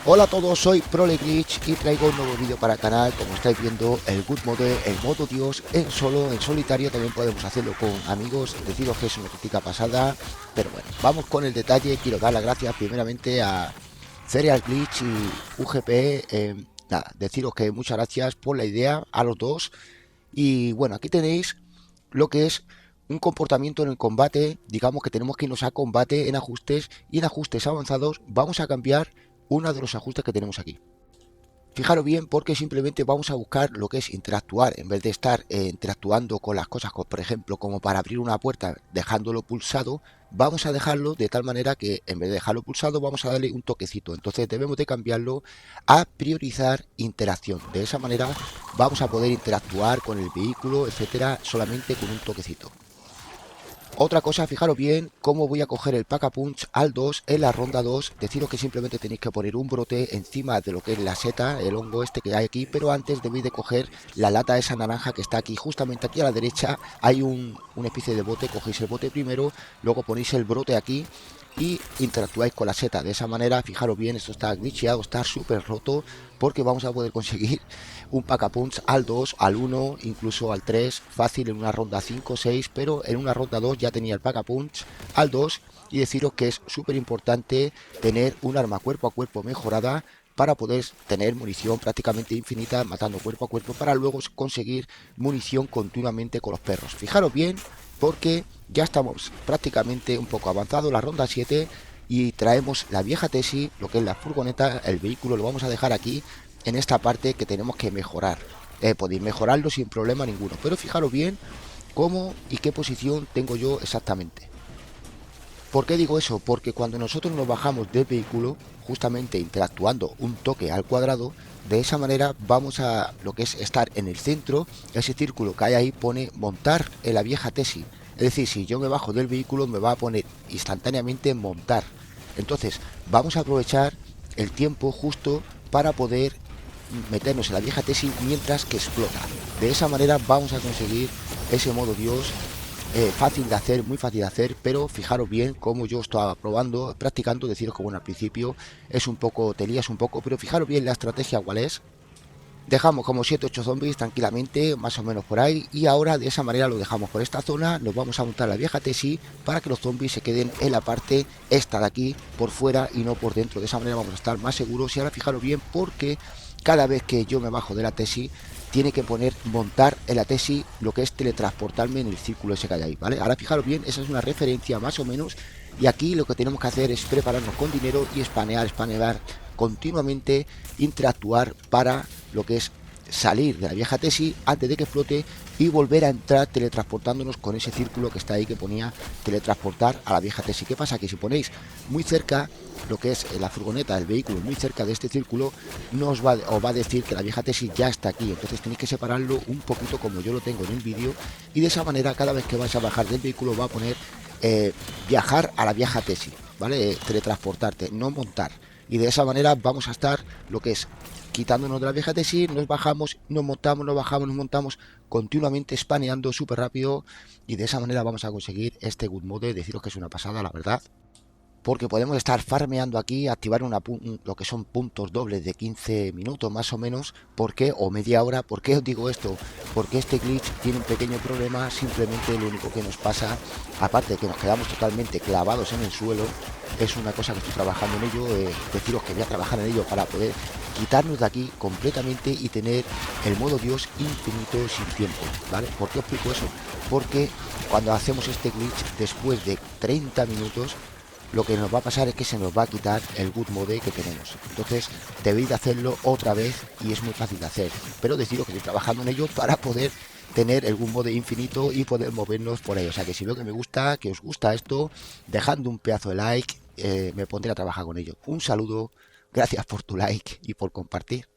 Hola a todos, soy ProleGlitch y traigo un nuevo vídeo para el canal. Como estáis viendo, el Good Mode, el modo Dios en solo, en solitario. También podemos hacerlo con amigos. Deciros que es una auténtica pasada. Pero bueno, vamos con el detalle. Quiero dar las gracias primeramente a Serial Glitch y UGP. Nada, deciros que muchas gracias por la idea a los dos. Y bueno, aquí tenéis lo que es un comportamiento en el combate. Digamos que tenemos que irnos a combate en ajustes, y en ajustes avanzados vamos a cambiar uno de los ajustes que tenemos aquí. Fijaros bien, porque simplemente vamos a buscar lo que es interactuar en vez de estar interactuando con las cosas, por ejemplo, como para abrir una puerta dejándolo pulsado. Vamos a dejarlo de tal manera que en vez de dejarlo pulsado vamos a darle un toquecito. Entonces debemos de cambiarlo a priorizar interacción. De esa manera vamos a poder interactuar con el vehículo, etcétera, solamente con un toquecito. Otra cosa, fijaros bien cómo voy a coger el Pack-a-Punch al 2 en la ronda 2. Deciros que simplemente tenéis que poner un brote encima de lo que es la seta, el hongo este que hay aquí, pero antes debéis de coger la lata esa naranja que está aquí, justamente aquí a la derecha. Hay una especie de bote, cogéis el bote primero, luego ponéis el brote aquí y interactuáis con la seta. De esa manera, fijaros bien, esto está glitcheado, está súper roto, porque vamos a poder conseguir un Pack-a-Punch al 2, al 1, incluso al 3, fácil en una ronda 5, 6, pero en una ronda 2 ya tenía el Pack-a-Punch al 2. Y deciros que es súper importante tener un arma cuerpo a cuerpo mejorada para poder tener munición prácticamente infinita matando cuerpo a cuerpo, para luego conseguir munición continuamente con los perros. Fijaros bien, porque ya estamos prácticamente un poco avanzado la ronda 7 y traemos la vieja Tessie, lo que es la furgoneta, el vehículo lo vamos a dejar aquí en esta parte que tenemos que mejorar. Podéis mejorarlo sin problema ninguno, pero fijaros bien cómo y qué posición tengo yo exactamente. ¿Por qué digo eso? Porque cuando nosotros nos bajamos del vehículo, justamente interactuando un toque al cuadrado, de esa manera vamos a lo que es estar en el centro. Ese círculo que hay ahí pone montar en la vieja Tessie. Es decir, si yo me bajo del vehículo me va a poner instantáneamente montar. Entonces vamos a aprovechar el tiempo justo para poder meternos en la vieja Tessie mientras que explota. De esa manera vamos a conseguir ese modo Dios. Fácil de hacer, muy fácil de hacer, pero fijaros bien como yo estaba probando, practicando. Deciros que bueno, al principio es un poco, te lías un poco, pero fijaros bien la estrategia cuál es. Dejamos como 7 8 zombies tranquilamente, más o menos por ahí, y ahora de esa manera lo dejamos por esta zona. Nos vamos a montar la vieja Tessie para que los zombies se queden en la parte esta de aquí, por fuera y no por dentro. De esa manera vamos a estar más seguros. Y ahora fijaros bien, porque cada vez que yo me bajo de la Tessie tiene que poner montar en la Tessie, lo que es teletransportarme en el círculo ese que hay ahí, ¿vale? Ahora fijaros bien, esa es una referencia más o menos. Y aquí lo que tenemos que hacer es prepararnos con dinero y spanear continuamente, interactuar para lo que es salir de la vieja Tessie antes de que flote y volver a entrar teletransportándonos con ese círculo que está ahí que ponía teletransportar a la vieja Tessie. ¿Qué pasa? Que si ponéis muy cerca lo que es la furgoneta del vehículo, muy cerca de este círculo, os va a decir que la vieja Tessie ya está aquí. Entonces tenéis que separarlo un poquito como yo lo tengo en el vídeo, y de esa manera cada vez que vais a bajar del vehículo va a poner viajar a la vieja Tessie, ¿vale? Teletransportarte, no montar. Y de esa manera vamos a estar lo que es quitándonos de la vieja Tessie, nos bajamos, nos montamos, nos bajamos, nos montamos, continuamente spaneando súper rápido. Y de esa manera vamos a conseguir este good mode. Deciros que es una pasada, la verdad, porque podemos estar farmeando aquí, activar lo que son puntos dobles de 15 minutos más o menos. ¿Por qué? O media hora. ¿Por qué os digo esto? Porque este glitch tiene un pequeño problema. Simplemente lo único que nos pasa, aparte de que nos quedamos totalmente clavados en el suelo, es una cosa que estoy trabajando en ello. Deciros que voy a trabajar en ello para poder quitarnos de aquí completamente y tener el modo Dios infinito sin tiempo, ¿vale? ¿Por qué os explico eso? Porque cuando hacemos este glitch después de 30 minutos, lo que nos va a pasar es que se nos va a quitar el good mode que tenemos. Entonces debéis de hacerlo otra vez, y es muy fácil de hacer, pero deciros que estoy trabajando en ello para poder tener el good mode infinito y poder movernos por ahí. O sea que si veo que me gusta, que os gusta esto, dejando un pedazo de like, me pondré a trabajar con ello. Un saludo, gracias por tu like y por compartir.